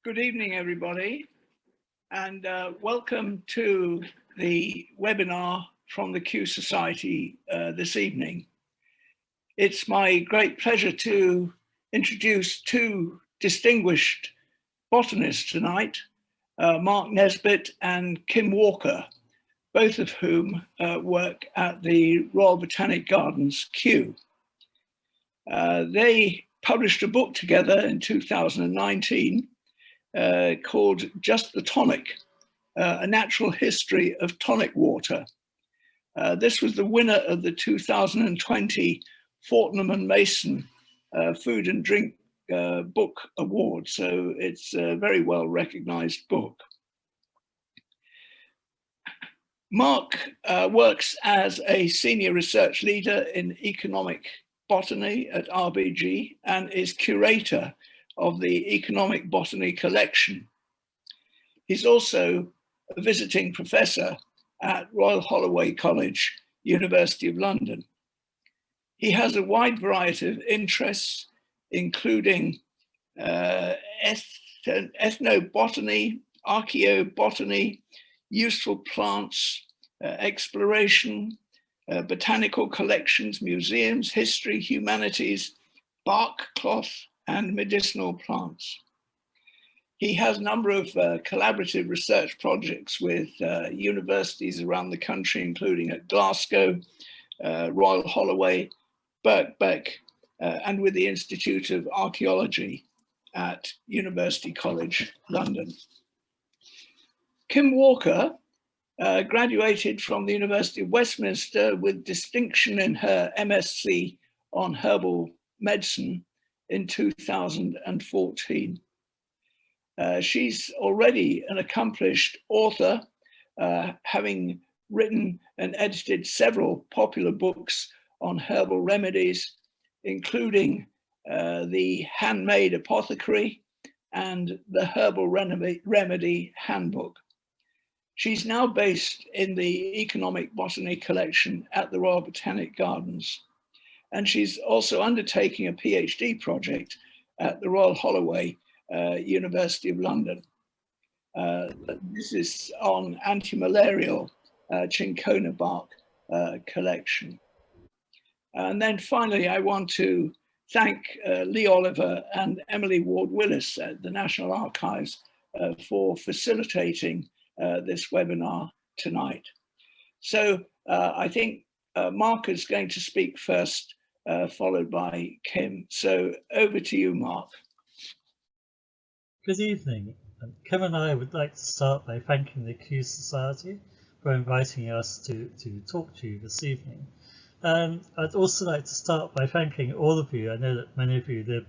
Good evening, everybody, and welcome to the webinar from the Kew Society this evening. It's my great pleasure to introduce two distinguished botanists tonight, Mark Nesbitt and Kim Walker, both of whom work at the Royal Botanic Gardens, Kew. They published a book together in 2019 called Just the Tonic, a natural history of tonic water. This was the winner of the 2020 Fortnum and Mason Food and Drink Book Award, so it's a very well recognized book. Mark works as a senior research leader in economic botany at RBG and is curator of the Economic Botany collection. He's also a visiting professor at Royal Holloway College, University of London. He has a wide variety of interests, including ethnobotany, archaeobotany, useful plants, exploration, botanical collections, museums, history, humanities, bark, cloth, and medicinal plants. He has a number of collaborative research projects with universities around the country, including at Glasgow, Royal Holloway, Birkbeck, and with the Institute of Archaeology at University College, London. Kim Walker graduated from the University of Westminster with distinction in her MSc on herbal medicine in 2014. She's already an accomplished author, having written and edited several popular books on herbal remedies, including The Handmade Apothecary and the Herbal Remedy Handbook. She's now based in the Economic Botany collection at the Royal Botanic Gardens. And she's also undertaking a PhD project at the Royal Holloway, University of London. This is on anti-malarial cinchona bark collection. And then finally, I want to thank Lee Oliver and Emily Ward-Willis at the National Archives for facilitating this webinar tonight. So I think Mark is going to speak first, followed by Kim. So over to you, Mark. Good evening. Kim and I would like to start by thanking the Kew Society for inviting us to talk to you this evening. I'd also like to start by thanking all of you. I know that many of you live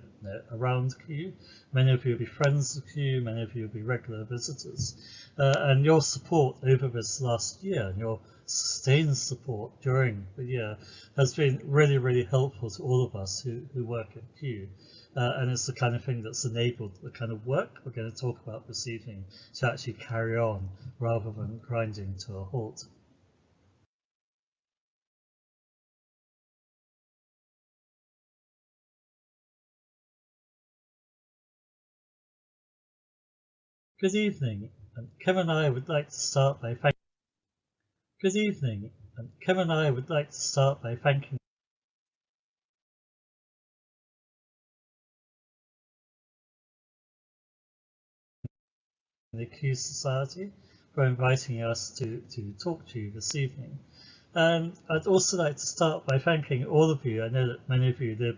around Kew, many of you will be friends of Kew, many of you will be regular visitors, and your support over this last year and your sustained support during the year has been really, really helpful to all of us who work at Kew. And it's the kind of thing that's enabled the kind of work we're going to talk about this evening to actually carry on rather than grinding to a halt. Good evening. Kim and I would like to start by thanking. Good evening. Kim and I would like to start by thanking the Kew Society for inviting us to talk to you this evening. I'd also like to start by thanking all of you. I know that many of you live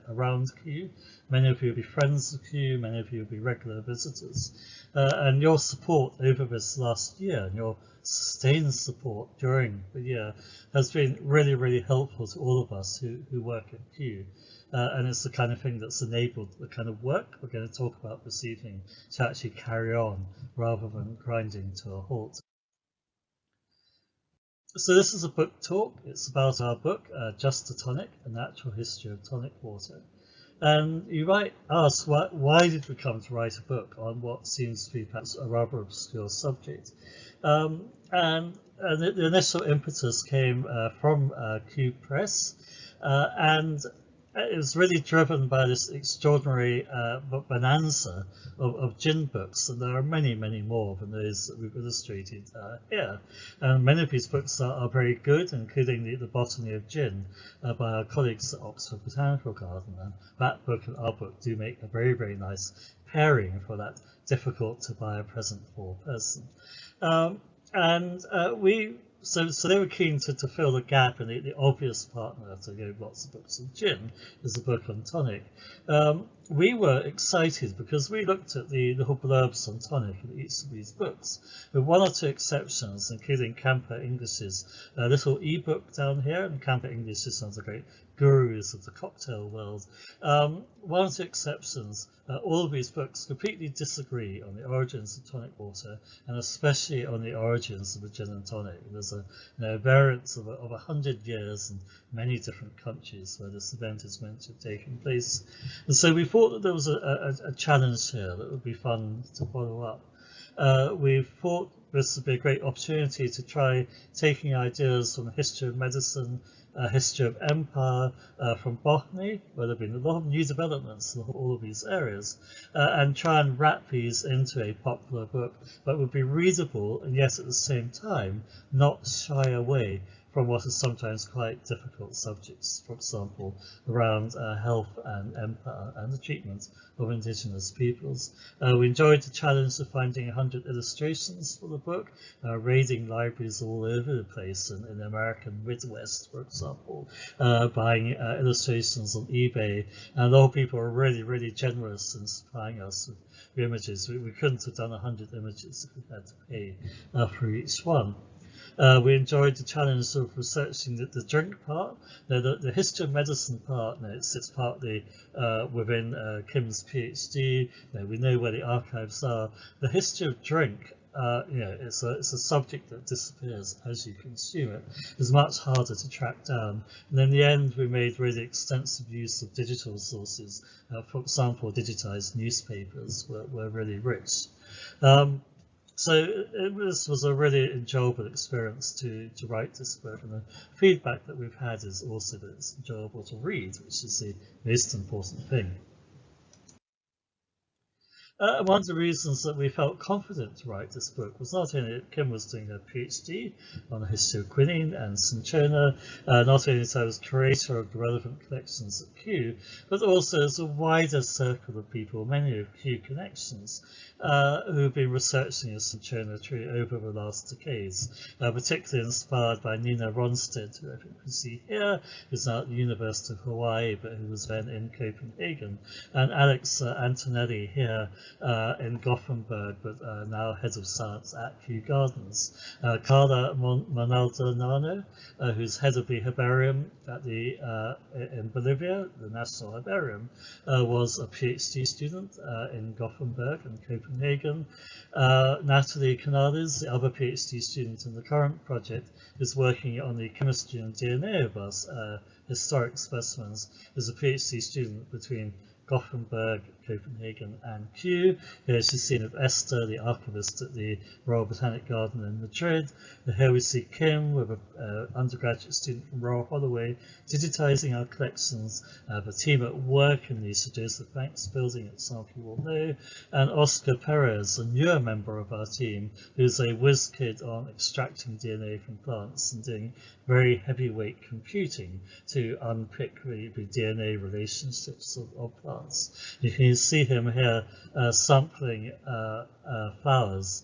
around Kew, many of you will be friends of Kew, many of you will be regular visitors, and your support over this last year and your sustained support during the year has been really, really helpful to all of us who work at Kew. And it's the kind of thing that's enabled the kind of work we're going to talk about this evening to actually carry on rather than grinding to a halt. So this is a book talk. It's about our book, Just the Tonic, A Natural History of Tonic Water. And you might ask, why did we come to write a book on what seems to be perhaps a rather obscure subject? And the initial impetus came from Kew Press, and it was really driven by this extraordinary bonanza of gin books, and there are many, many more than those that we've illustrated here. And many of these books are very good, including the Botany of Gin by our colleagues at Oxford Botanical Garden. And that book and our book do make a very, very nice pairing for that difficult to buy a present for person. So they were keen to fill the gap, and the obvious partner to go lots of books of gin is a book on tonic. We were excited because we looked at the little blurbs on tonic in each of these books, with one or two exceptions, including Camper English's little ebook down here, and Camper English is one of the great gurus of the cocktail world. One or two exceptions, all of these books completely disagree on the origins of tonic water, and especially on the origins of the gin and tonic. There's a variance of 100 years in many different countries where this event is meant to have taken place. And so we thought that there was a challenge here that would be fun to follow up. We thought this would be a great opportunity to try taking ideas from the history of medicine, history of empire, from botany, where there have been a lot of new developments in all of these areas, and try and wrap these into a popular book that would be readable and yet at the same time not shy away from what are sometimes quite difficult subjects, for example, around health and empire and the treatment of indigenous peoples. We enjoyed the challenge of finding 100 illustrations for the book, raiding libraries all over the place in the American Midwest, for example, buying illustrations on eBay, and a lot of people are really, really generous in supplying us with the images. We couldn't have done 100 images if we had to pay for each one. We enjoyed the challenge of researching the drink part. The history of medicine part, it sits partly within Kim's PhD. We know where the archives are. The history of drink, it's a subject that disappears as you consume it. It's much harder to track down. And in the end, we made really extensive use of digital sources. For example, digitized newspapers were really rich. So this was a really enjoyable experience to write this book, and the feedback that we've had is also that it's enjoyable to read, which is the most important thing. One of the reasons that we felt confident to write this book was not only that Kim was doing her PhD on the history of quinine and cinchona, not only that I was curator of the relevant collections at Kew, but also as a wider circle of people, many of Kew connections, who have been researching the cinchona tree over the last decades, particularly inspired by Nina Ronstedt, who I think we see here, who's now at the University of Hawaii, but who was then in Copenhagen, and Alex Antonelli here in Gothenburg, but now head of science at Kew Gardens. Carla Maldonado, who's head of the herbarium at in Bolivia, the National Herbarium, was a PhD student in Gothenburg and Copenhagen. Natalie Canales, the other PhD student in the current project, is working on the chemistry and DNA of us historic specimens, is a PhD student between Gothenburg, Copenhagen and Kew. Here she's seen of Esther, the archivist at the Royal Botanic Garden in Madrid. Here we see Kim with an undergraduate student from Royal Holloway digitizing our collections, the team at work in the Sir Joseph Banks building at some of you will know, and Oscar Perez, a newer member of our team, who's a whiz kid on extracting DNA from plants and doing very heavyweight computing to unpick the DNA relationships of plants. You can see him here sampling flowers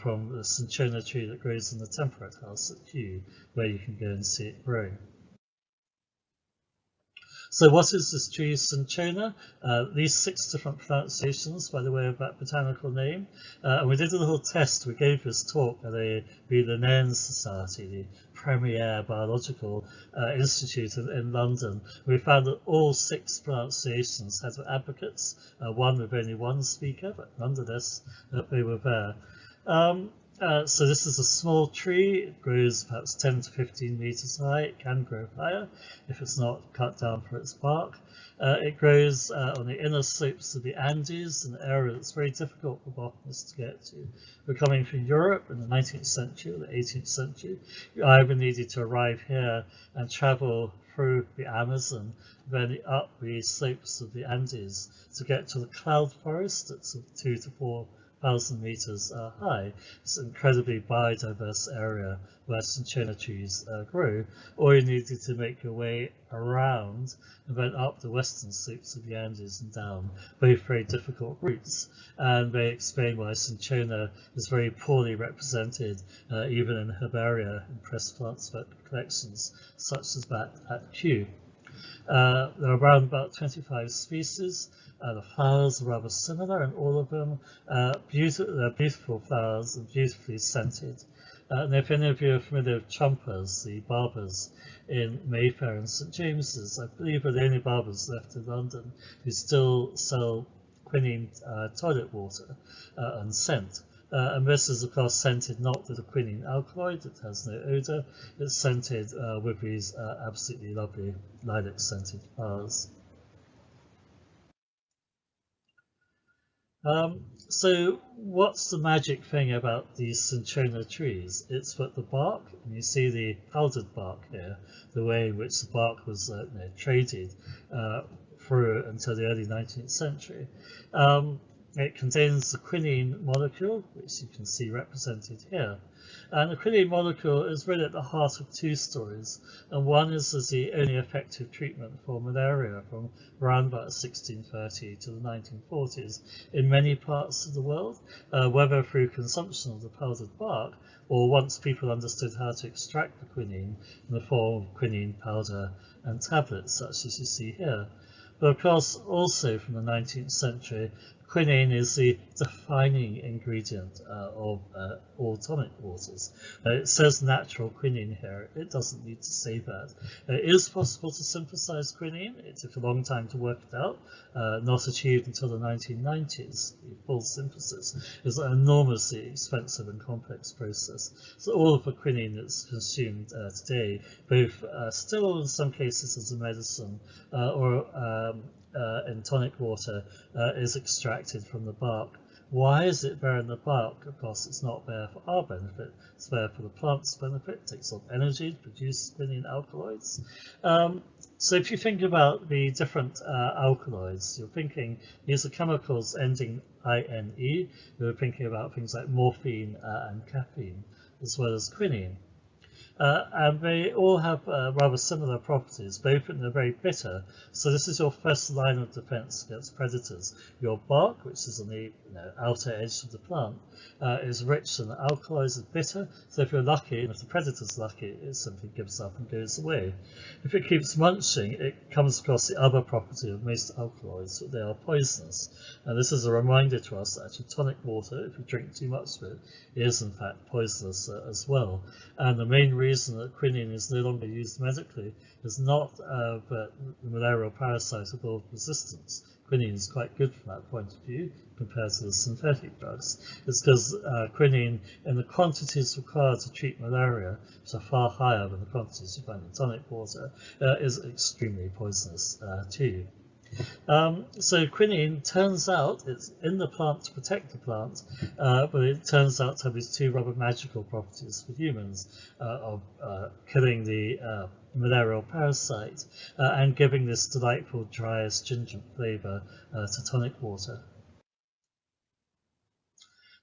from the cinchona tree that grows in the temperate house at Kew, where you can go and see it growing. So what is this tree, cinchona? These 6 different pronunciations by the way of that botanical name. And we did a little test. We gave this talk at the Linnaean Society, the premier biological institute in London. We found that all 6 pronunciations had advocates, one with only one speaker, but nonetheless they were there. So this is a small tree. It grows perhaps 10 to 15 meters high. It can grow higher if it's not cut down for its bark. It grows on the inner slopes of the Andes, an area that's very difficult for botanists to get to. We're coming from Europe in the 19th century or the 18th century. You either needed to arrive here and travel through the Amazon, then up the slopes of the Andes to get to the cloud forest that's 2 to 4,000 meters high. It's an incredibly biodiverse area where cinchona trees grow, or you needed to make your way around and then up the western slopes of the Andes and down, both very difficult routes, and they explain why cinchona is very poorly represented even in herbaria in pressed plant collections such as that at Kew. There are around about 25 species. The flowers are rather similar in all of them. They're beautiful flowers and beautifully scented. And if any of you are familiar with Trumpers, the barbers in Mayfair and St James's, I believe are the only barbers left in London who still sell quinine toilet water and scent. And this is of course scented not with a quinine alkaloid, it has no odour, it's scented with these absolutely lovely lilac scented flowers. So what's the magic thing about these cinchona trees? It's that the bark, and you see the powdered bark here, the way in which the bark was traded through until the early 19th century. It contains the quinine molecule, which you can see represented here. And the quinine molecule is really at the heart of two stories. And one is as the only effective treatment for malaria from around about 1630 to the 1940s in many parts of the world, whether through consumption of the powdered bark or once people understood how to extract the quinine in the form of quinine powder and tablets, such as you see here. But of course, also from the 19th century, quinine is the defining ingredient of all tonic waters. It says natural quinine here. It doesn't need to say that. It is possible to synthesize quinine. It took a long time to work it out, not achieved until the 1990s. The full synthesis is an enormously expensive and complex process. So all of the quinine that's consumed today, both still in some cases as a medicine or in tonic water, is extracted from the bark. Why is it there in the bark? Of course, it's not there for our benefit. It's there for the plant's benefit. It takes on energy to produce quinine alkaloids. So if you think about the different alkaloids, you're thinking these are chemicals ending INE. You're thinking about things like morphine and caffeine, as well as quinine. And they all have rather similar properties, both in they're very bitter. So this is your first line of defense against predators. Your bark, which is on the outer edge of the plant, is rich in alkaloids and bitter. So if you're lucky, and if the predator's lucky, it simply gives up and goes away. If it keeps munching, it comes across the other property of most alkaloids, that they are poisonous. And this is a reminder to us that actually tonic water, if you drink too much of it, is in fact poisonous as well. And the main reason that quinine is no longer used medically is not that the malarial parasite evolved resistance. Quinine is quite good from that point of view compared to the synthetic drugs. It's because quinine, in the quantities required to treat malaria, which are far higher than the quantities you find in tonic water, is extremely poisonous too. So quinine turns out it's in the plant to protect the plant, but it turns out to have these two rather magical properties for humans of killing the malarial parasite and giving this delightful dry astringent flavour to tonic water.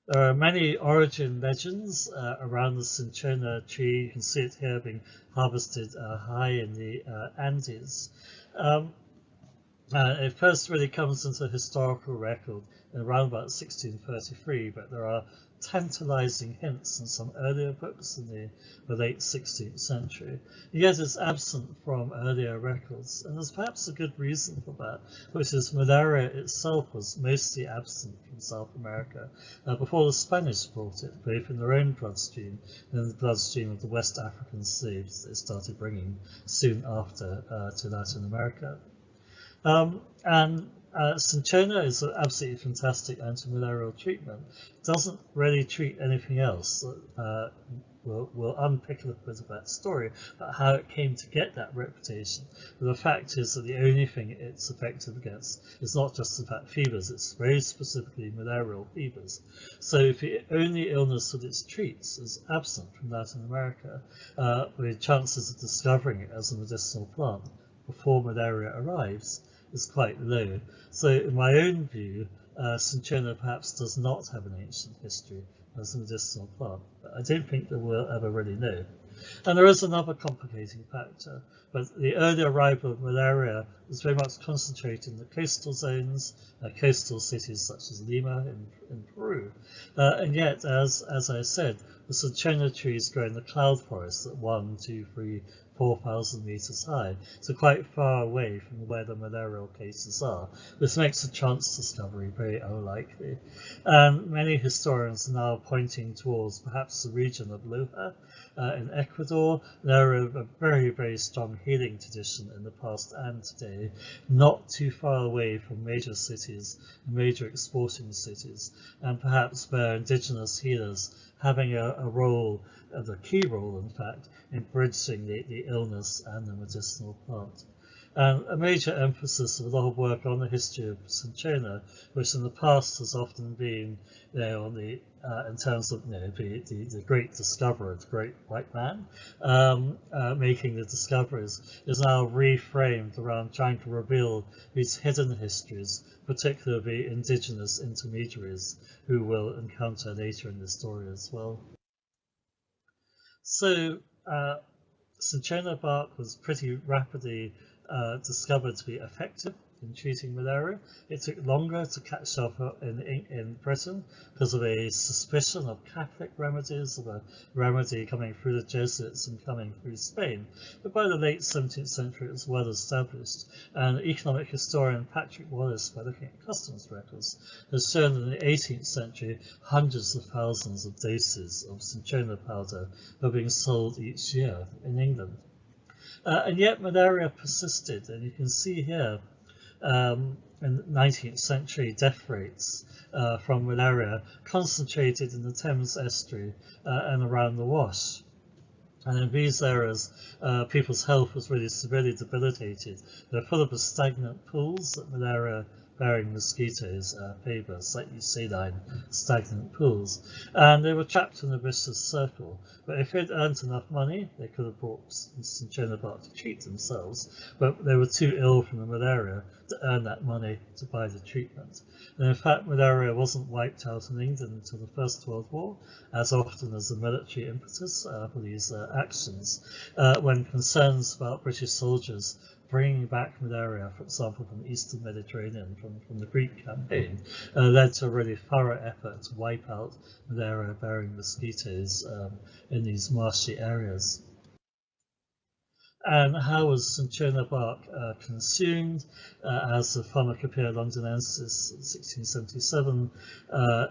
There are many origin legends around the cinchona tree. You can see it here being harvested high in the Andes. It first really comes into historical record in around about 1633, but there are tantalizing hints in some earlier books in the late 16th century. Yet it's absent from earlier records, and there's perhaps a good reason for that, which is malaria itself was mostly absent from South America before the Spanish brought it, both in their own bloodstream and in the bloodstream of the West African slaves they started bringing soon after to Latin America. And cinchona is an absolutely fantastic antimalarial treatment. It doesn't really treat anything else. We'll unpick a little bit of that story about how it came to get that reputation. But the fact is that the only thing it's effective against is not just in fact fevers, it's very specifically malarial fevers. So the only illness that it treats is absent from Latin America, the chances of discovering it as a medicinal plant before malaria arrives is quite low. So in my own view, cinchona perhaps does not have an ancient history as a medicinal plant, but I don't think that we'll ever really know. And there is another complicating factor, but the early arrival of malaria was very much concentrated in the coastal zones, coastal cities such as Lima in Peru. And yet, as I said, the cinchona trees grow in the cloud forests at 1, 2, 3, 4,000 meters high, so quite far away from where the malarial cases are, which makes a chance discovery very unlikely. And many historians are now pointing towards perhaps the region of Loja in Ecuador. There are a very, very strong healing tradition in the past and today, not too far away from major cities, major exporting cities, and perhaps where indigenous healers having a role, a key role in fact, in bridging the illness and the medicinal plant. And a major emphasis of a lot of work on the history of cinchona, which in the past has often been, on the in terms of the great discoverer, the great white man, making the discoveries, is now reframed around trying to reveal these hidden histories, particularly indigenous intermediaries who we'll encounter later in the story as well. So cinchona bark was pretty rapidly discovered to be effective in treating malaria. It took longer to catch up in Britain because of a suspicion of Catholic remedies, of a remedy coming through the Jesuits and coming through Spain. But by the late 17th century, it was well established. And economic historian Patrick Wallace, by looking at customs records, has shown that in the 18th century, hundreds of thousands of doses of cinchona powder were being sold each year in England. And yet malaria persisted, and you can see here in the 19th century death rates from malaria concentrated in the Thames estuary and around the Wash. And in these areas, people's health was really severely debilitated. They're full of stagnant pools that malaria-bearing mosquitoes favour, slightly saline, stagnant pools. And they were trapped in a vicious circle. But if they'd earned enough money, they could have bought cinchona bark to treat themselves, but they were too ill from the malaria to earn that money to buy the treatment. And in fact, malaria wasn't wiped out in England until the First World War, as often as a military impetus for these actions, when concerns about British soldiers bringing back malaria, for example, from the Eastern Mediterranean, from the Greek campaign, led to a really thorough effort to wipe out malaria-bearing mosquitoes in these marshy areas. And how was cinchona bark consumed? As the Pharmacopoeia Londinensis 1677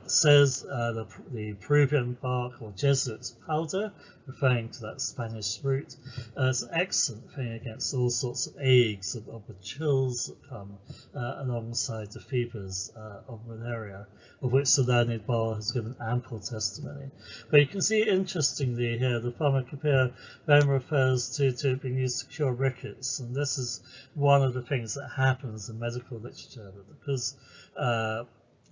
says, the Peruvian bark or Jesuit's powder, referring to that Spanish root, is an excellent thing against all sorts of agues, of the chills that come alongside the fevers of malaria, of which the learned Ball has given ample testimony. But you can see, interestingly here, the Pharmacopoeia then refers to it being used to cure rickets, and this is one of the things that happens in medical literature, because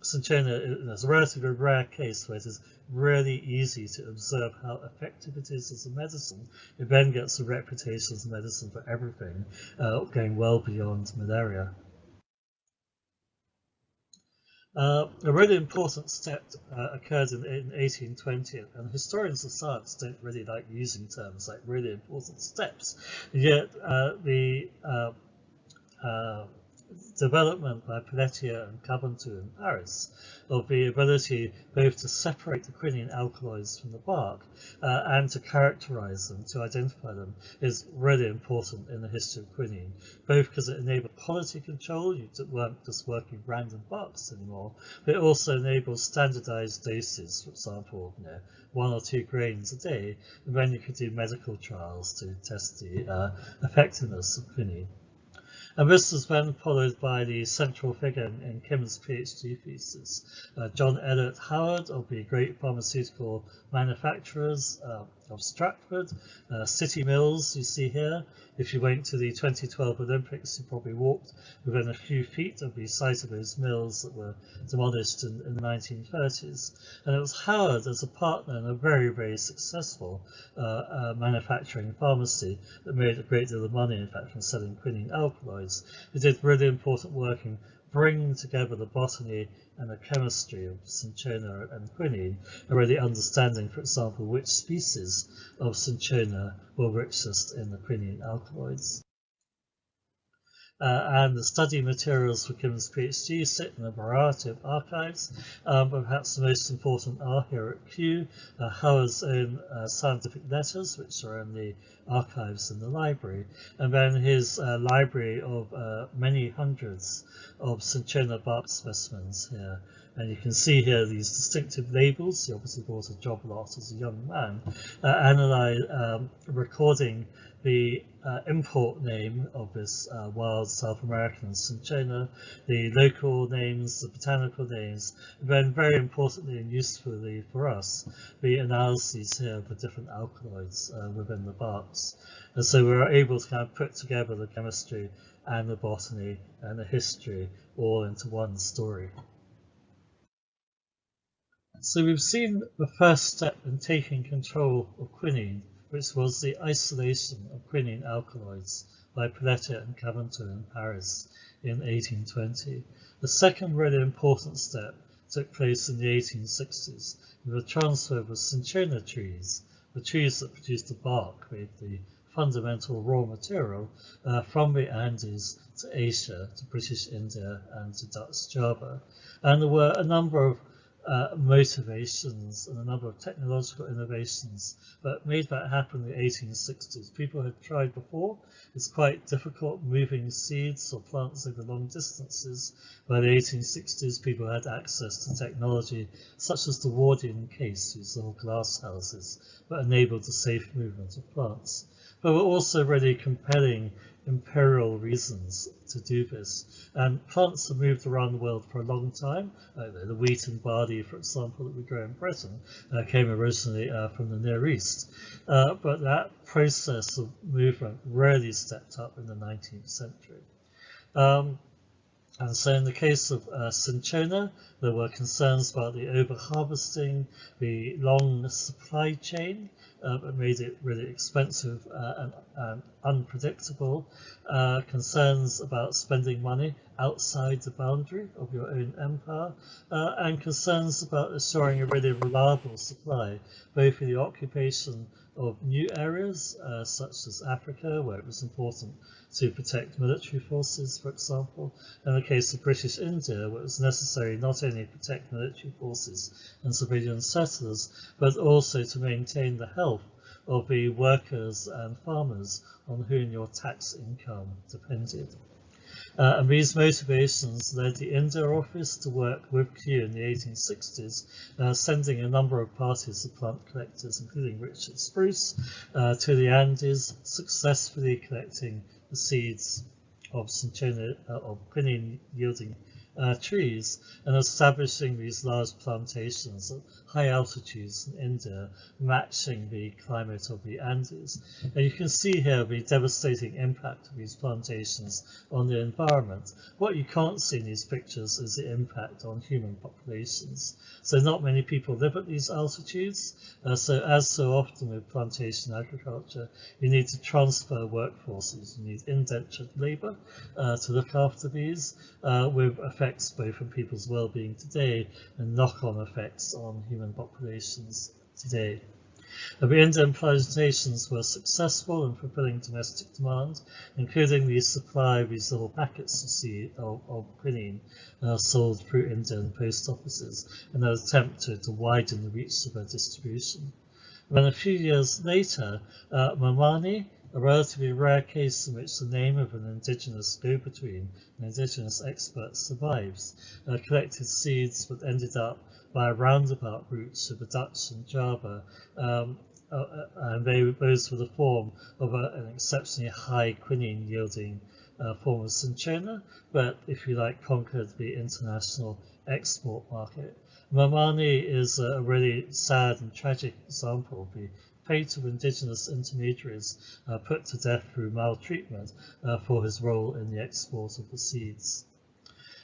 cinchona is a relatively rare case where it is really easy to observe how effective it is as a medicine. It then gets a reputation as a medicine for everything, going well beyond malaria. A really important step occurred in 1820, and historians of science don't really like using terms like really important steps, yet the development by Pelletier and Cabantou in Paris of the ability both to separate the quinine alkaloids from the bark and to characterize them, to identify them, is really important in the history of quinine, both because it enabled quality control, you weren't just working with random barks anymore, but it also enabled standardized doses, for example, 1 or 2 grains a day, and then you could do medical trials to test the effectiveness of quinine. And this was then followed by the central figure in Kim's PhD thesis, John Elliott Howard of the great pharmaceutical manufacturers of Stratford, City Mills you see here. If you went to the 2012 Olympics, you probably walked within a few feet of the site of those mills that were demolished in the 1930s. And it was Howard as a partner in a very, very successful manufacturing pharmacy that made a great deal of money, in fact, from selling quinine alkaloids. He did really important work in bringing together the botany and the chemistry of cinchona and quinine, and really understanding, for example, which species of cinchona were richest in the quinine alkaloids. And the study materials for Kim's PhD sit in a variety of archives, but perhaps the most important are here at Kew, Howard's own scientific letters, which are in the archives in the library, and then his library of many hundreds of cinchona bark specimens here. And you can see here these distinctive labels. He obviously bought a job lot as a young man, recording the import name of this wild South American cinchona, the local names, the botanical names, and then very importantly and usefully for us, the analyses here of the different alkaloids within the barks. And so we were able to kind of put together the chemistry and the botany and the history all into one story. So we've seen the first step in taking control of quinine, which was the isolation of quinine alkaloids by Pelletier and Caventou in Paris in 1820. The second really important step took place in the 1860s with the transfer of the cinchona trees, the trees that produced the bark made the fundamental raw material, from the Andes to Asia, to British India and to Dutch Java. And there were a number of motivations and a number of technological innovations that made that happen in the 1860s. People had tried before. It's quite difficult moving seeds or plants over long distances. By the 1860s, people had access to technology such as the Wardian case, these little glass houses that enabled the safe movement of plants. But were also really compelling imperial reasons to do this. And plants have moved around the world for a long time. The wheat and barley, for example, that we grow in Britain, came originally from the Near East. But that process of movement really stepped up in the 19th century. And so in the case of cinchona, there were concerns about the over-harvesting, the long supply chain, that made it really expensive and unpredictable, concerns about spending money outside the boundary of your own empire, and concerns about assuring a really reliable supply, both for the occupation of new areas, such as Africa, where it was important to protect military forces, for example. In the case of British India, where it was necessary not only to protect military forces and civilian settlers, but also to maintain the health of the workers and farmers on whom your tax income depended. And these motivations led the India office to work with Kew in the 1860s, sending a number of parties of plant collectors, including Richard Spruce, to the Andes, successfully collecting the seeds of cinchona, of quinine yielding trees, and establishing these large plantations at high altitudes in India, matching the climate of the Andes. And you can see here the devastating impact of these plantations on the environment. What you can't see in these pictures is the impact on human populations. So not many people live at these altitudes, so as so often with plantation agriculture, you need to transfer workforces. You need indentured labour to look after these, with effects both on people's well-being today and knock-on effects on human populations today. The Indian plantations were successful in fulfilling domestic demand, including the supply of these little packets you see of quinine sold through Indian post offices in an attempt to widen the reach of their distribution. Then a few years later, Mamani, a relatively rare case in which the name of an indigenous go-between, an indigenous expert, survives, collected seeds that ended up by a roundabout route to the Dutch and Java, and those were the form of an exceptionally high quinine yielding form of cinchona, but if you like, conquered the international export market. Mamani is a really sad and tragic example of the fate of indigenous intermediaries put to death through maltreatment for his role in the export of the seeds.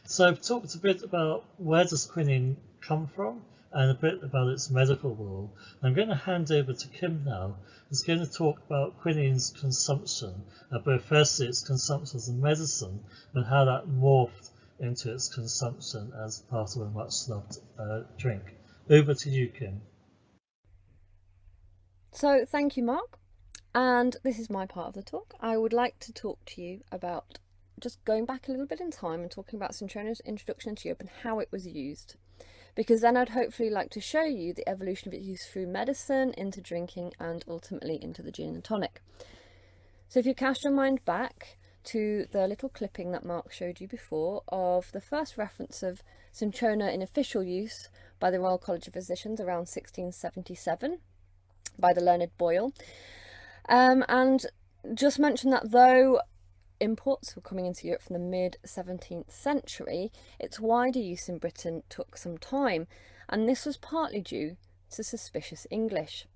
So I've talked a bit about where does quinine come from and a bit about its medical role. I'm going to hand over to Kim now, who's going to talk about quinine's consumption, but firstly its consumption as a medicine and how that morphed into its consumption as part of a much loved drink. Over to you, Kim. So thank you, Mark. And this is my part of the talk. I would like to talk to you about just going back a little bit in time and talking about cinchona's introduction into Europe and how it was used. Because then I'd hopefully like to show you the evolution of its use through medicine, into drinking, and ultimately into the gin and tonic. So if you cast your mind back to the little clipping that Mark showed you before of the first reference of cinchona in official use by the Royal College of Physicians around 1677 by the learned Boyle, and just mention that though imports were coming into Europe from the mid-17th century, its wider use in Britain took some time, and this was partly due to suspicious English.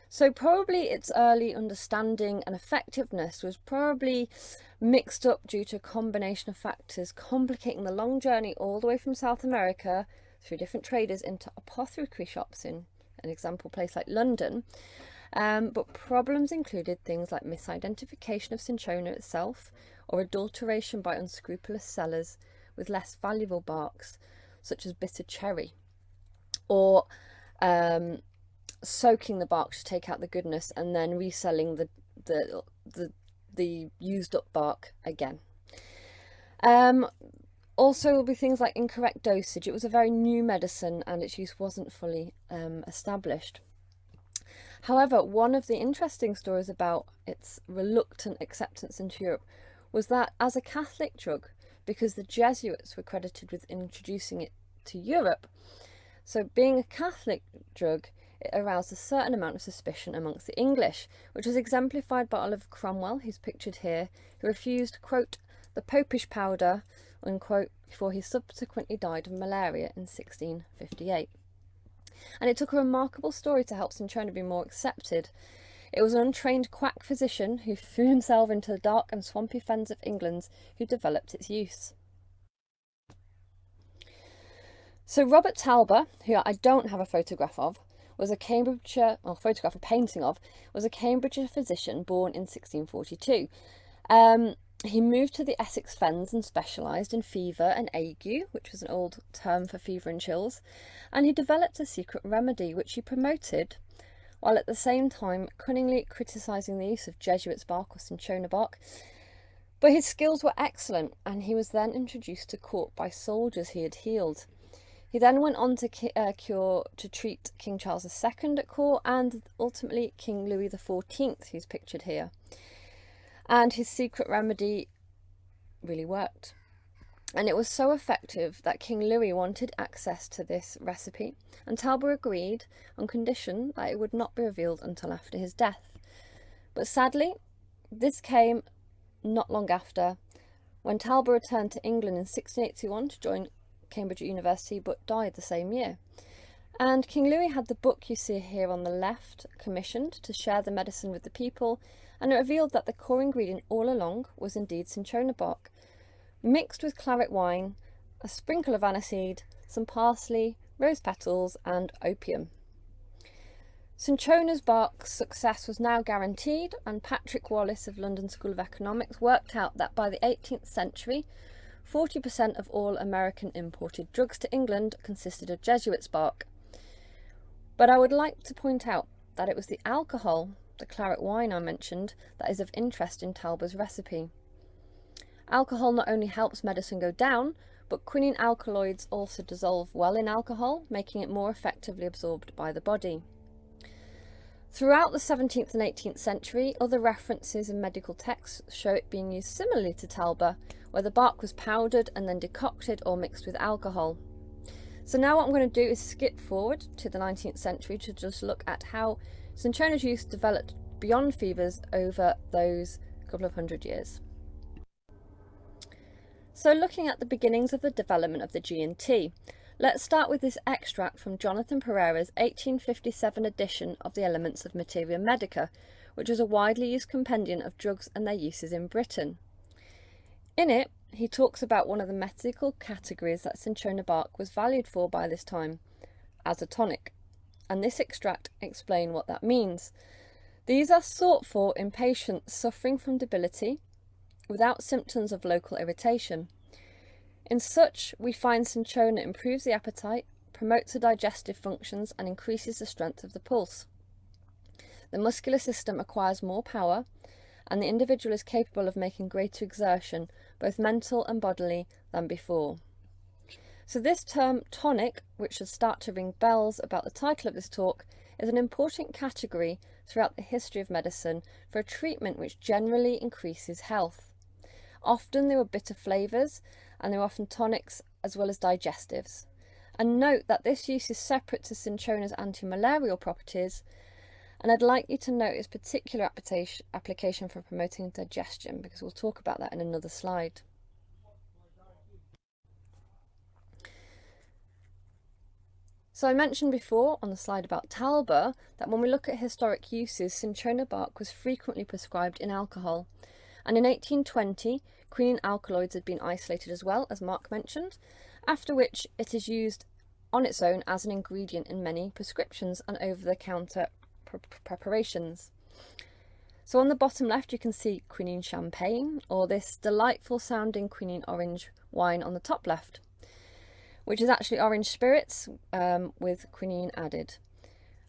So probably its early understanding and effectiveness was probably mixed up due to a combination of factors complicating the long journey all the way from South America through different traders into apothecary shops in an example place like London. But problems included things like misidentification of cinchona itself, or adulteration by unscrupulous sellers with less valuable barks, such as bitter cherry, or soaking the bark to take out the goodness and then reselling the used up bark again. Also will be things like incorrect dosage. It was a very new medicine and its use wasn't fully established. However, one of the interesting stories about its reluctant acceptance into Europe was that as a Catholic drug, because the Jesuits were credited with introducing it to Europe, so being a Catholic drug, it aroused a certain amount of suspicion amongst the English, which was exemplified by Oliver Cromwell, who's pictured here, who refused, quote, the popish powder, unquote, before he subsequently died of malaria in 1658. And it took a remarkable story to help cinchona be more accepted. It was an untrained quack physician who threw himself into the dark and swampy fens of England who developed its use. So Robert Talbot, who I don't have a photograph of, was a Cambridgeshire, or photograph, a painting of, was a Cambridgeshire physician born in 1642. He moved to the Essex Fens and specialised in fever and ague, which was an old term for fever and chills, and he developed a secret remedy which he promoted, while at the same time cunningly criticising the use of Jesuits' bark or cinchona bark. But his skills were excellent, and he was then introduced to court by soldiers he had healed. He then went on to treat King Charles II at court and ultimately King Louis XIV, who's pictured here. And his secret remedy really worked. And it was so effective that King Louis wanted access to this recipe, and Talbot agreed on condition that it would not be revealed until after his death. But sadly, this came not long after, when Talbot returned to England in 1681 to join Cambridge University, but died the same year. And King Louis had the book you see here on the left commissioned to share the medicine with the people, and it revealed that the core ingredient all along was indeed cinchona bark, mixed with claret wine, a sprinkle of aniseed, some parsley, rose petals and opium. Cinchona's bark's success was now guaranteed, and Patrick Wallace of London School of Economics worked out that by the 18th century 40% of all American imported drugs to England consisted of Jesuits' bark. But I would like to point out that it was the alcohol, the claret wine I mentioned, that is of interest in Talbot's recipe. Alcohol not only helps medicine go down, but quinine alkaloids also dissolve well in alcohol, making it more effectively absorbed by the body. Throughout the 17th and 18th century, other references in medical texts show it being used similarly to Talbot, where the bark was powdered and then decocted or mixed with alcohol. So now what I'm going to do is skip forward to the 19th century to just look at how cinchona's use developed beyond fevers over those couple of hundred years. So looking at the beginnings of the development of the G&T, let's start with this extract from Jonathan Pereira's 1857 edition of the Elements of Materia Medica, which was a widely used compendium of drugs and their uses in Britain. In it, he talks about one of the medical categories that cinchona bark was valued for by this time, as a tonic, and this extract explains what that means. These are sought for in patients suffering from debility without symptoms of local irritation. In such, we find cinchona improves the appetite, promotes the digestive functions, and increases the strength of the pulse. The muscular system acquires more power, and the individual is capable of making greater exertion, both mental and bodily, than before. So this term tonic, which should start to ring bells about the title of this talk, is an important category throughout the history of medicine for a treatment which generally increases health. Often there were bitter flavours, and there were often tonics as well as digestives. And note that this use is separate to cinchona's anti-malarial properties, and I'd like you to note its particular application for promoting digestion, because we'll talk about that in another slide. So I mentioned before on the slide about Talbot that when we look at historic uses, cinchona bark was frequently prescribed in alcohol. And in 1820, quinine alkaloids had been isolated as well, as Mark mentioned, after which it is used on its own as an ingredient in many prescriptions and over-the-counter preparations. So on the bottom left you can see quinine champagne, or this delightful sounding quinine orange wine on the top left, which is actually orange spirits with quinine added.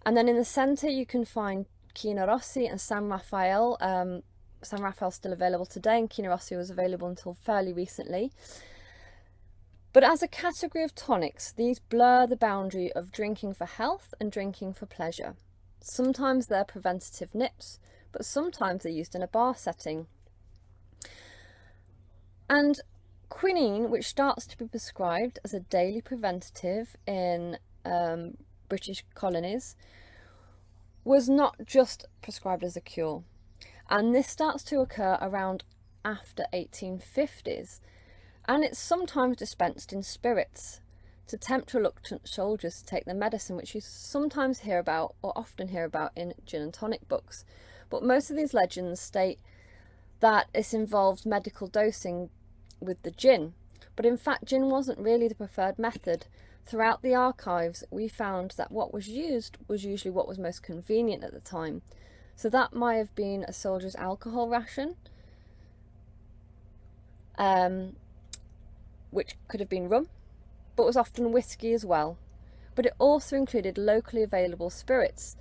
And then in the centre you can find China Rossi and San Rafael. San Rafael's still available today, and China Rossi was available until fairly recently. But as a category of tonics, these blur the boundary of drinking for health and drinking for pleasure. Sometimes they're preventative nips, but sometimes they're used in a bar setting. And quinine, which starts to be prescribed as a daily preventative in British colonies, was not just prescribed as a cure. And this starts to occur around after 1850s, and it's sometimes dispensed in spirits to tempt reluctant soldiers to take the medicine, which you sometimes hear about or often hear about in gin and tonic books. But most of these legends state that this involved medical dosing with the gin, but in fact gin wasn't really the preferred method. Throughout the archives we found that what was used was usually what was most convenient at the time. So that might have been a soldier's alcohol ration, which could have been rum, but was often whiskey as well. But it also included locally available spirits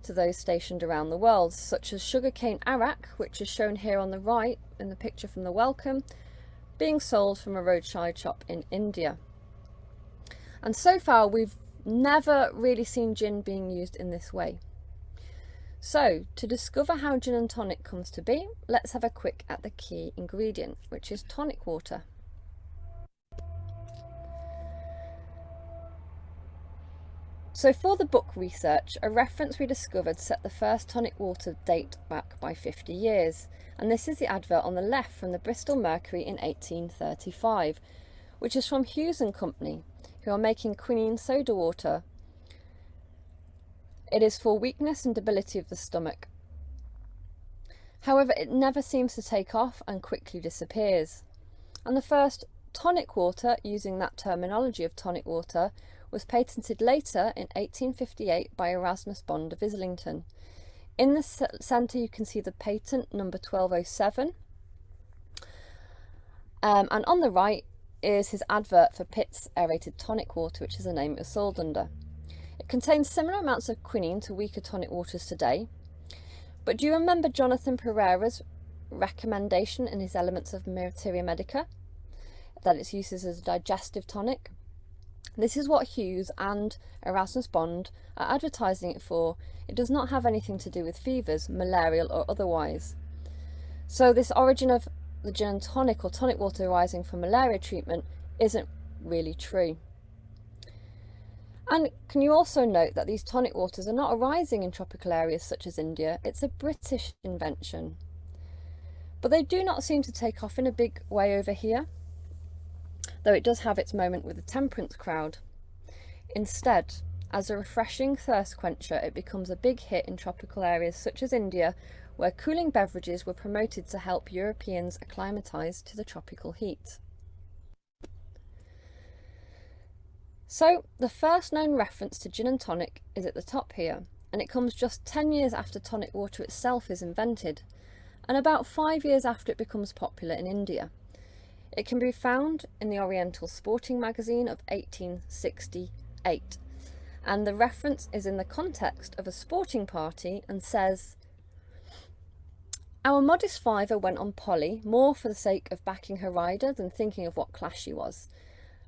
to those stationed around the world, such as sugarcane arrack, which is shown here on the right in the picture from the welcome, being sold from a roadside shop in India. And so far we've never really seen gin being used in this way. So, to discover how gin and tonic comes to be, let's have a quick at the key ingredient, which is tonic water. So for the book research, a reference we discovered set the first tonic water date back by 50 years, and this is the advert on the left from the Bristol Mercury in 1835, which is from Hughes and Company, who are making quinine soda water. It is for weakness and debility of the stomach. However, it never seems to take off and quickly disappears. And the first tonic water, using that terminology of tonic water, was patented later in 1858 by Erasmus Bond of Islington. In the centre you can see the patent number 1207, and on the right is his advert for Pitt's aerated tonic water, which is the name it was sold under. It contains similar amounts of quinine to weaker tonic waters today, but do you remember Jonathan Pereira's recommendation in his Elements of Materia Medica that its uses as a digestive tonic? This is what Hughes and Erasmus Bond are advertising it for. It does not have anything to do with fevers, malarial or otherwise. So this origin of the gin and tonic or tonic water arising from malaria treatment isn't really true. And can you also note that these tonic waters are not arising in tropical areas such as India? It's a British invention. But they do not seem to take off in a big way over here. though it does have its moment with the temperance crowd. Instead, as a refreshing thirst quencher, it becomes a big hit in tropical areas such as India, where cooling beverages were promoted to help Europeans acclimatise to the tropical heat. So, the first known reference to gin and tonic is at the top here, and it comes just 10 years after tonic water itself is invented, and about 5 years after it becomes popular in India. It can be found in the Oriental Sporting Magazine of 1868, and the reference is in the context of a sporting party and says, "Our modest fiver went on Polly more for the sake of backing her rider than thinking of what class she was.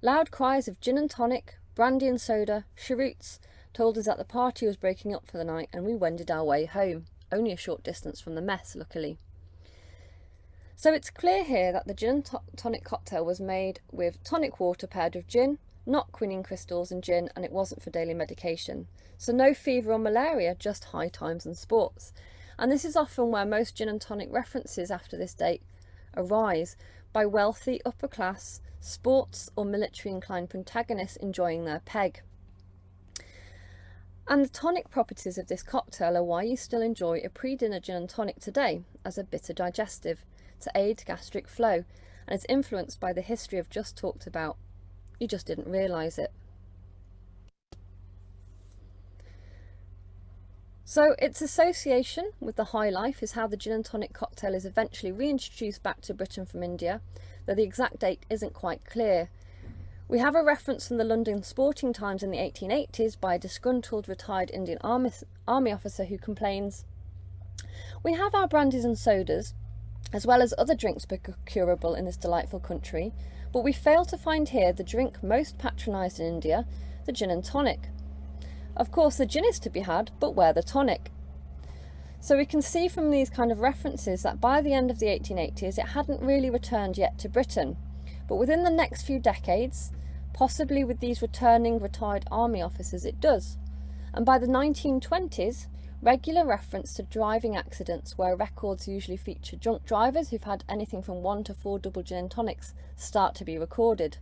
Loud cries of gin and tonic, brandy and soda, cheroots told us that the party was breaking up for the night, and we wended our way home, only a short distance from the mess, luckily." So it's clear here that the gin and tonic cocktail was made with tonic water paired with gin, not quinine crystals and gin, and it wasn't for daily medication. So no fever or malaria, just high times and sports. And this is often where most gin and tonic references after this date arise, by wealthy, upper class, sports or military inclined protagonists enjoying their peg. And the tonic properties of this cocktail are why you still enjoy a pre-dinner gin and tonic today as a bitter digestive to aid gastric flow, and is influenced by the history I've just talked about. You just didn't realise it. So its association with the high life is how the gin and tonic cocktail is eventually reintroduced back to Britain from India, though the exact date isn't quite clear. We have a reference from the London Sporting Times in the 1880s by a disgruntled retired Indian army officer who complains, "We have our brandies and sodas, as well as other drinks procurable in this delightful country, but we fail to find here the drink most patronised in India, the gin and tonic. Of course the gin is to be had, but where the tonic?" So we can see from these kind of references that by the end of the 1880s it hadn't really returned yet to Britain, but within the next few decades, possibly with these returning retired army officers, it does. And by the 1920s, regular reference to driving accidents, where records usually feature drunk drivers who've had anything from 1 to 4 double gin and tonics, start to be recorded.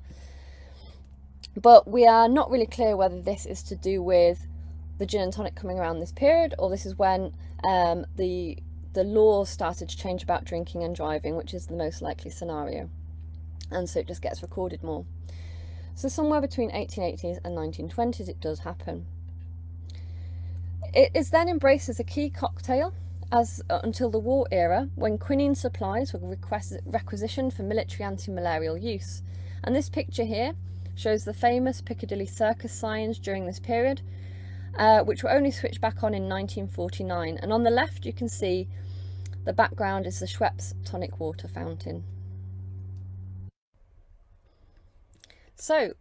But we are not really clear whether this is to do with the gin and tonic coming around this period, or this is when the laws started to change about drinking and driving, which is the most likely scenario. And so it just gets recorded more. So somewhere between 1880s and 1920s it does happen. It is then embraced as a key cocktail until the war era, when quinine supplies were requisitioned for military anti-malarial use. And this picture here shows the famous Piccadilly Circus signs during this period, which were only switched back on in 1949. And on the left you can see the background is the Schweppes tonic water fountain. So,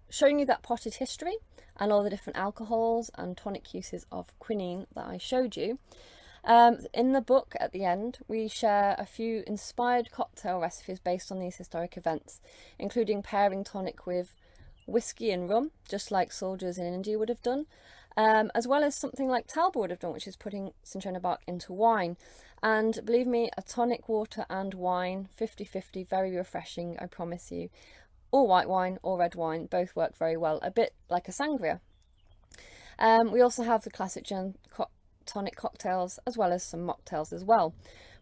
showing you that potted history and all the different alcohols and tonic uses of quinine that I showed you, in the book at the end we share a few inspired cocktail recipes based on these historic events, including pairing tonic with whiskey and rum, just like soldiers in India would have done, as well as something like Talbot would have done, which is putting cinchona bark into wine. And believe me, a tonic water and wine, 50-50, very refreshing, I promise you. Or white wine or red wine, both work very well, a bit like a sangria. We also have the classic gin tonic cocktails, as well as some mocktails as well.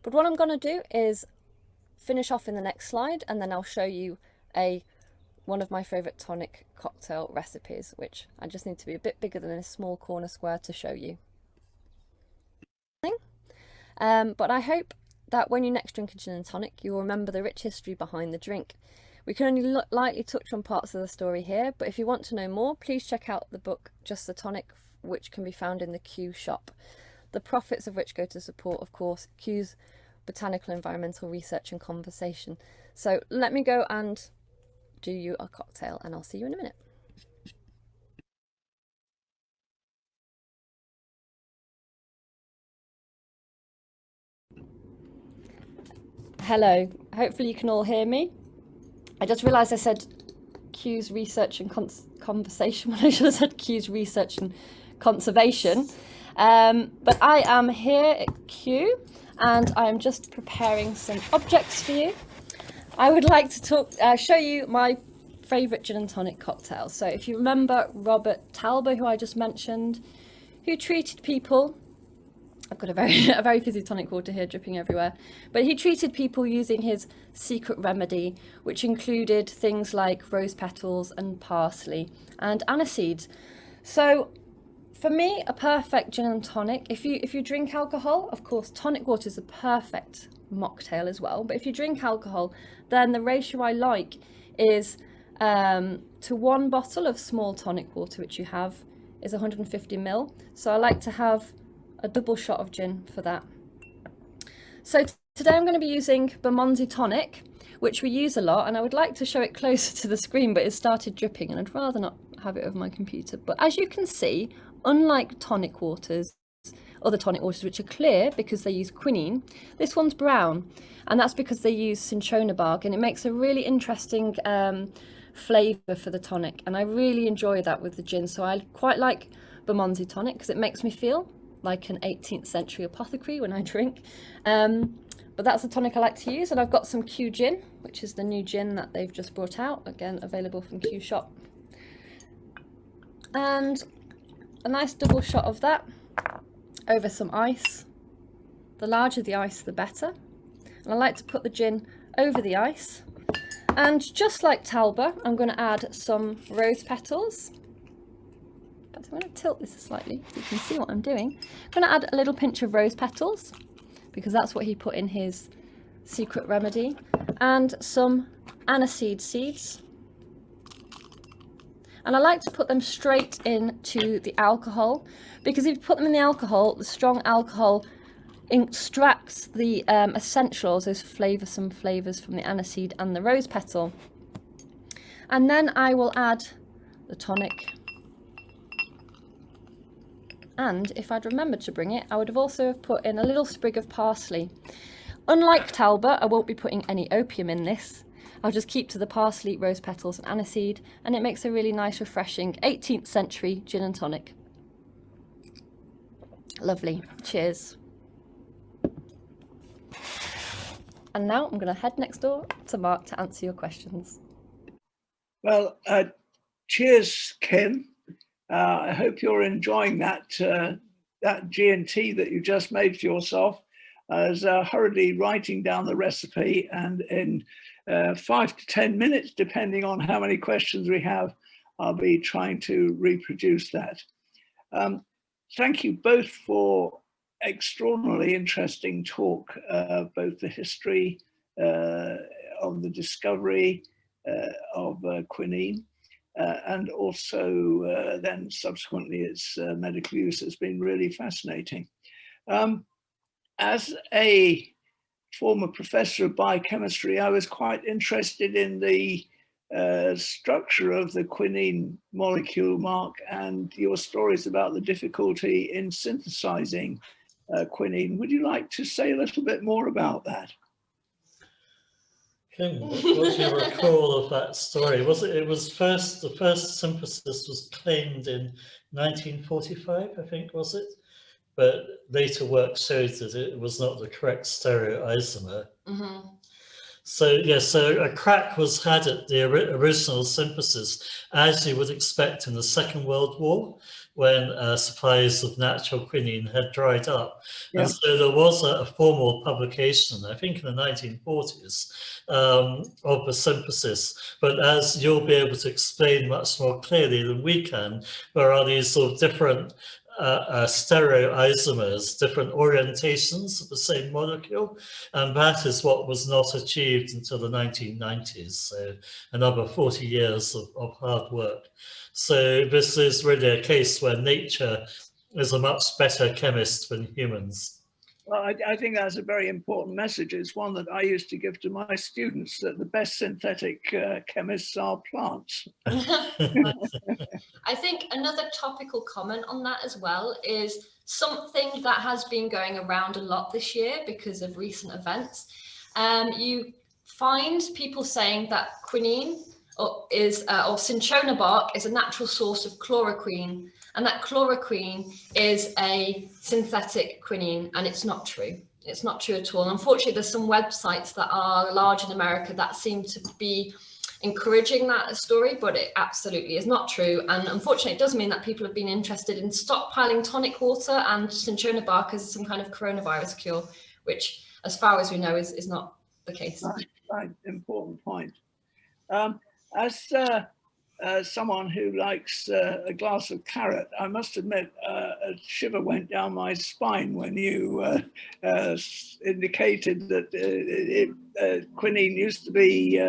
But what I'm going to do is finish off in the next slide, and then I'll show you one of my favourite tonic cocktail recipes, which I just need to be a bit bigger than this small corner square to show you. But I hope that when you next drink a gin and tonic, you'll remember the rich history behind the drink. We can only lightly touch on parts of the story here, but if you want to know more, please check out the book Just the Tonic, which can be found in the Kew shop. The profits of which go to support, of course, Kew's botanical environmental research and conversation. So let me go and do you a cocktail, and I'll see you in a minute. Hello, hopefully you can all hear me. I just realised I said Kew's research and conversation when I should have said Kew's research and conservation. But I am here at Kew, and I am just preparing some objects for you. I would like to show you my favourite gin and tonic cocktail. So if you remember Robert Talbot, who I just mentioned, who treated people, I've got a very fizzy tonic water here dripping everywhere, but he treated people using his secret remedy, which included things like rose petals and parsley and aniseeds. So for me, a perfect gin and tonic, if you drink alcohol, of course tonic water is a perfect mocktail as well, but if you drink alcohol, then the ratio I like is to 1 bottle of small tonic water, which you have, is 150 ml. So I like to have a double shot of gin for that. So today I'm going to be using Bermondsey Tonic, which we use a lot, and I would like to show it closer to the screen, but it started dripping and I'd rather not have it over my computer. But as you can see, unlike tonic waters, other tonic waters which are clear because they use quinine, this one's brown, and that's because they use cinchona bark, and it makes a really interesting flavour for the tonic, and I really enjoy that with the gin. So I quite like Bermondsey Tonic because it makes me feel like an 18th century apothecary when I drink. But that's the tonic I like to use, and I've got some Q gin, which is the new gin that they've just brought out, again available from Q Shop, and a nice double shot of that over some ice. The larger the ice, the better, and I like to put the gin over the ice. And just like Talbot, I'm going to add some rose petals. I'm going to tilt this slightly so you can see what I'm doing. I'm going to add a little pinch of rose petals because that's what he put in his secret remedy, and some aniseed seeds. And I like to put them straight into the alcohol, because if you put them in the alcohol, the strong alcohol extracts the essentials, those flavoursome flavours from the aniseed and the rose petal. And then I will add the tonic. And if I'd remembered to bring it, I would have also put in a little sprig of parsley. Unlike Talbot, I won't be putting any opium in this. I'll just keep to the parsley, rose petals and aniseed, and it makes a really nice, refreshing 18th century gin and tonic. Lovely. Cheers. And now I'm going to head next door to Mark to answer your questions. Well, cheers, Kim. I hope you're enjoying that G&T that you just made for yourself. I was hurriedly writing down the recipe, and in 5 to 10 minutes, depending on how many questions we have, I'll be trying to reproduce that. Thank you both for extraordinarily interesting talk, both the history of the discovery of quinine, and also then subsequently its medical use. Has been really fascinating. As a former professor of biochemistry, I was quite interested in the structure of the quinine molecule, Mark, and your stories about the difficulty in synthesizing quinine. Would you like to say a little bit more about that? Kim, what do you recall of that story? It was first, the first synthesis was claimed in 1945, I think, was it? But later work showed that it was not the correct stereoisomer. Mm-hmm. So yeah, so a crack was had at the original synthesis, as you would expect in the Second World War, when supplies of natural quinine had dried up. Yeah. And so there was a formal publication, I think in the 1940s, of the synthesis. But as you'll be able to explain much more clearly than we can, there are these sort of different stereoisomers, different orientations of the same molecule, and that is what was not achieved until the 1990s, so another 40 years of hard work. So this is really a case where nature is a much better chemist than humans. Well, I think that's a very important message. It's one that I used to give to my students, that the best synthetic chemists are plants. I think another topical comment on that as well is something that has been going around a lot this year because of recent events. You find people saying that quinine or cinchona bark is a natural source of chloroquine, and that chloroquine is a synthetic quinine, and it's not true. It's not true at all. Unfortunately, there's some websites that are large in America that seem to be encouraging that story, but it absolutely is not true. And unfortunately, it does mean that people have been interested in stockpiling tonic water and cinchona bark as some kind of coronavirus cure, which, as far as we know, is not the case. Right. Important point. As someone who likes a glass of claret, I must admit a shiver went down my spine when you indicated that quinine used to be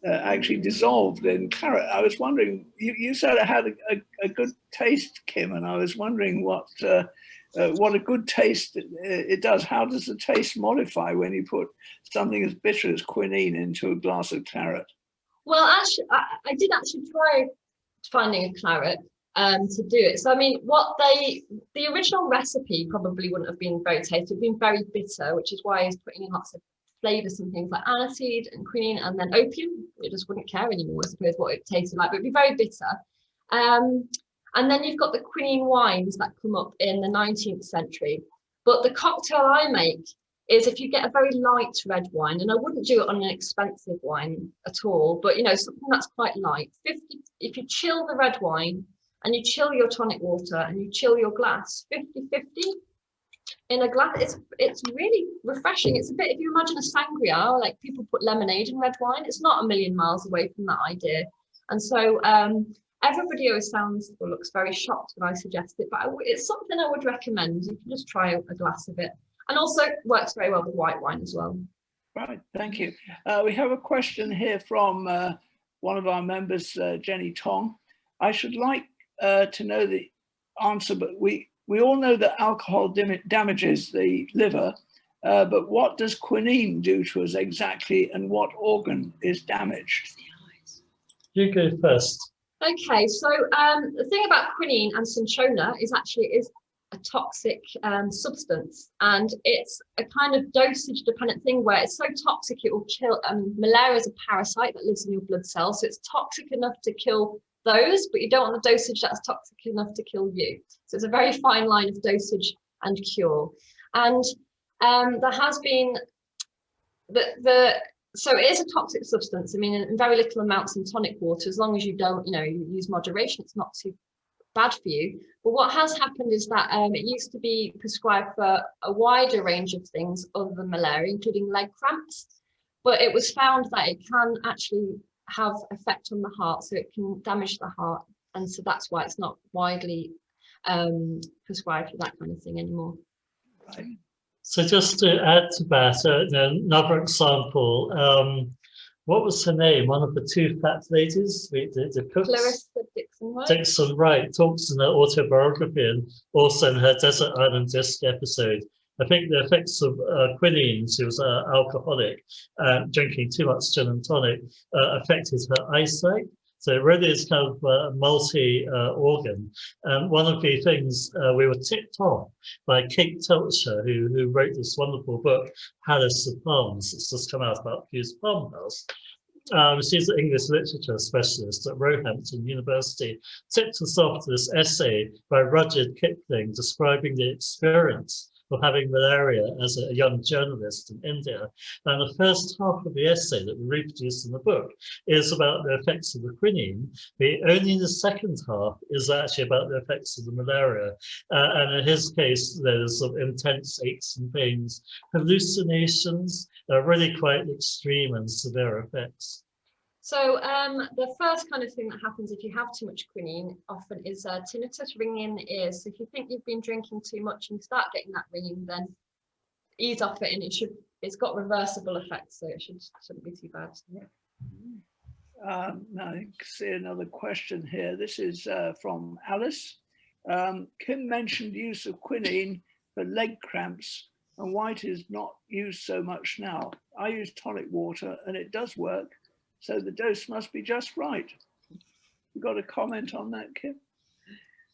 actually dissolved in claret. I was wondering, you said it had a good taste, Kim, and I was wondering what a good taste it does. How does the taste modify when you put something as bitter as quinine into a glass of claret? Well, actually, I did actually try finding a claret to do it. So, I mean, the original recipe probably wouldn't have been very tasty. It'd been very bitter, which is why he's putting in lots of flavors and things like aniseed and quinine and then opium. It just wouldn't care anymore, I suppose, what it tasted like, but it'd be very bitter. And then you've got the quinine wines that come up in the 19th century. But the cocktail I make is if you get a very light red wine, and I wouldn't do it on an expensive wine at all, but, you know, something that's quite light. If you chill the red wine and you chill your tonic water and you chill your glass 50-50 in a glass, it's really refreshing. It's a bit, if you imagine a sangria, like people put lemonade in red wine, it's not a million miles away from that idea. And so everybody always sounds or looks very shocked when I suggest it, but it's something I would recommend. You can just try a glass of it. And also works very well with white wine as well. Right, thank you. We have a question here from one of our members, Jenny Tong. I should like to know the answer, but we all know that alcohol damages the liver, but what does quinine do to us exactly, and what organ is damaged? You go first. Okay, so the thing about quinine and cinchona is a toxic substance, and it's a kind of dosage dependent thing where it's so toxic it will kill. Malaria is a parasite that lives in your blood cells, so it's toxic enough to kill those, but you don't want the dosage that's toxic enough to kill you. So it's a very fine line of dosage and cure. And there has been so it is a toxic substance. I mean, in very little amounts in tonic water, as long as you don't, you use moderation, it's not too bad for you. But what has happened is that it used to be prescribed for a wider range of things other than malaria, including leg cramps. But it was found that it can actually have effect on the heart, so it can damage the heart, and so that's why it's not widely prescribed for that kind of thing anymore. Right. So just to add to that, another example. What was her name? One of the two fat ladies, the cooks? Clarissa Dixon, right? Dixon, right, talks in her autobiography and also in her Desert Island Disc episode. I think the effects of quinine, she was alcoholic, drinking too much gin and tonic, affected her eyesight. So it really is kind of multi-organ. And one of the things we were tipped off by Kate Teltscher, who wrote this wonderful book, Palace of Palms. It's just come out about Hughes Palm House. She's an English literature specialist at Roehampton University, tipped us off to this essay by Rudyard Kipling describing the experience of having malaria as a young journalist in India. And the first half of the essay that we reproduced in the book is about the effects of the quinine. Only the second half is actually about the effects of the malaria. And in his case, there's some intense aches and pains, hallucinations, really quite extreme and severe effects. So the first kind of thing that happens if you have too much quinine often is tinnitus, ringing in the ears. So if you think you've been drinking too much and you start getting that ringing, then ease off it, and it's got reversible effects, so it shouldn't be too bad. Now I see another question here. This is from Alice. Kim mentioned use of quinine for leg cramps and why it is not used so much now. I use tonic water and it does work. So the dose must be just right. You got a comment on that, Kim?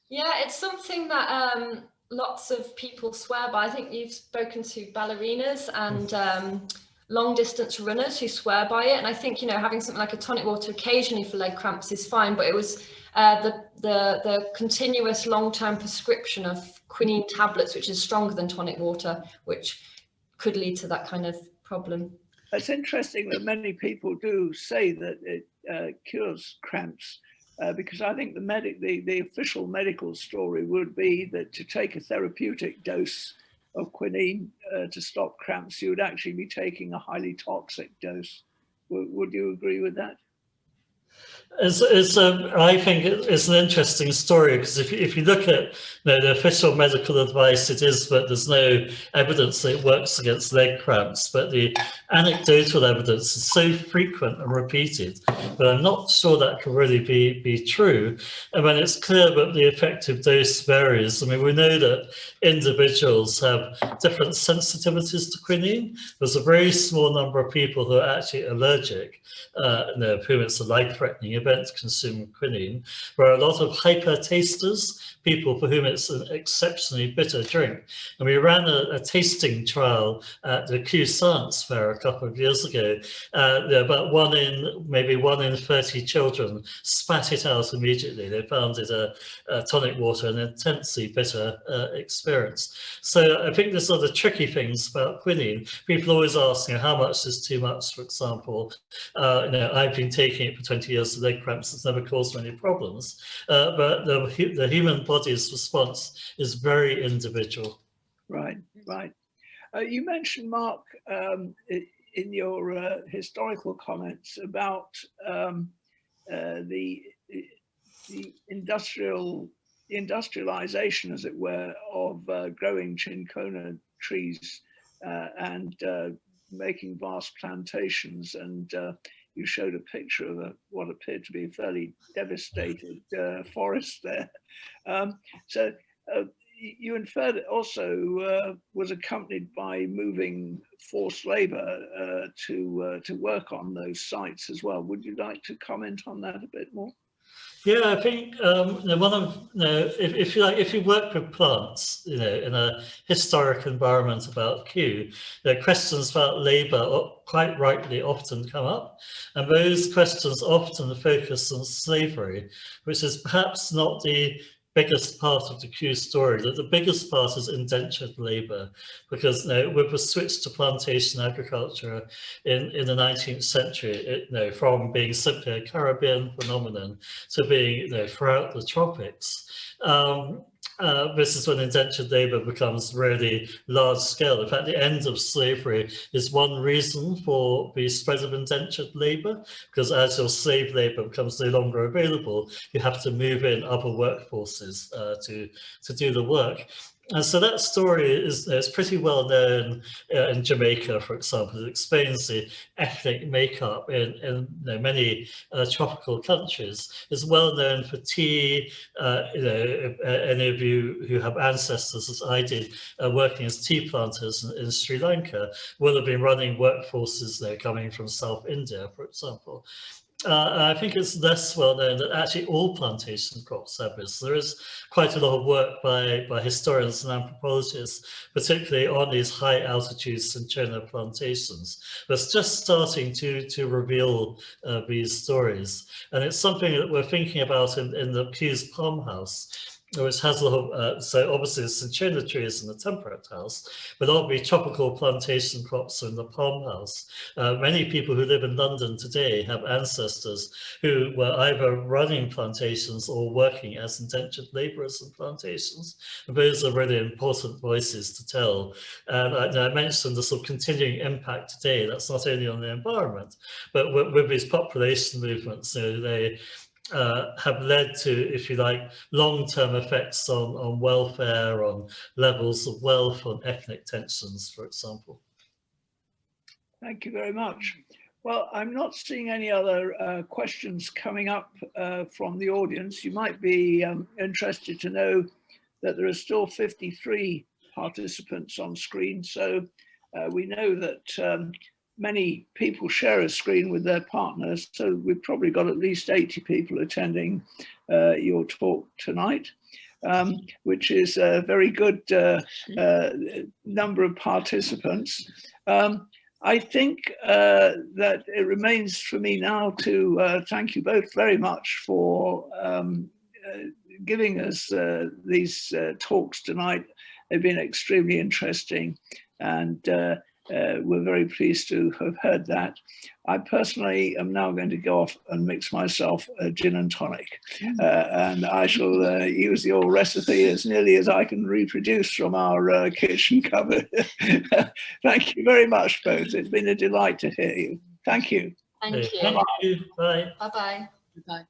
Yeah, it's something that lots of people swear by. I think you've spoken to ballerinas and long distance runners who swear by it. And I think, having something like a tonic water occasionally for leg cramps is fine, but it was the continuous long-term prescription of quinine tablets, which is stronger than tonic water, which could lead to that kind of problem. It's interesting that many people do say that it cures cramps, because I think the official medical story would be that to take a therapeutic dose of quinine to stop cramps, you would actually be taking a highly toxic dose. Would you agree with that? I think it's an interesting story, because if you look at the official medical advice, it is that there's no evidence that it works against leg cramps, but the anecdotal evidence is so frequent and repeated that I'm not sure that can really be true. And when it's clear that the effective dose varies, I mean, we know that individuals have different sensitivities to quinine. There's a very small number of people who are actually allergic, of whom it's a life-threatening event to consume quinine. There are a lot of hyper-tasters, people for whom it's an exceptionally bitter drink. And we ran a tasting trial at the Kew Science Fair a couple of years ago. About maybe one in 30 children spat it out immediately. They found it a tonic water an intensely bitter experience. So I think there's other tricky things about quinine. People always ask, how much is too much, for example. I've been taking it for 20 years, the leg cramps has never caused me any problems. But the human body's response is very individual. Right, right. You mentioned, Mark, in your historical comments about the industrialization, as it were, of growing cinchona trees and making vast plantations, and you showed a picture of what appeared to be a fairly devastated forest there. So you inferred it also was accompanied by moving forced labor to work on those sites as well. Would you like to comment on that a bit more? Yeah, I think if you work with plants, in a historic environment about Kew, questions about labour quite rightly often come up, and those questions often focus on slavery, which is perhaps not the biggest part of the Kew story. That the biggest part is indentured labour, because with the switch to plantation agriculture in the 19th century, from being simply a Caribbean phenomenon to being throughout the tropics. This is when indentured labour becomes really large scale. In fact, the end of slavery is one reason for the spread of indentured labour, because as your slave labour becomes no longer available, you have to move in other workforces to do the work. And so that story is pretty well known in Jamaica, for example. It explains the ethnic makeup in many tropical countries. It's well known for tea. Any of you who have ancestors, as I did, working as tea planters in Sri Lanka, will have been running workforces there coming from South India, for example. I think it's less well known that actually all plantation crops have this. There is quite a lot of work by historians and anthropologists, particularly on these high altitude cinchona plantations, that's just starting to reveal these stories. And it's something that we're thinking about in the Kew's Palm House, which has a lot of, so obviously the cinchona tree is in the temperate house, but all the tropical plantation crops are in the palm house. Many people who live in London today have ancestors who were either running plantations or working as indentured labourers in plantations. And those are really important voices to tell. And I mentioned the sort of continuing impact today. That's not only on the environment, but with these population movements, they have led to, if you like, long-term effects on welfare, on levels of wealth, on ethnic tensions, for example. Thank you very much. Well, I'm not seeing any other questions coming up from the audience. You might be interested to know that there are still 53 participants on screen. So we know that many people share a screen with their partners, so we've probably got at least 80 people attending your talk tonight, which is a very good number of participants. I think that it remains for me now to thank you both very much for giving us these talks tonight. They've been extremely interesting. and we're very pleased to have heard that. I personally am now going to go off and mix myself a gin and tonic, and I shall use the old recipe as nearly as I can reproduce from our kitchen cupboard. Thank you very much, both. It's been a delight to hear you. Thank you. Thank you. Thank you. Bye. Bye-bye. Bye.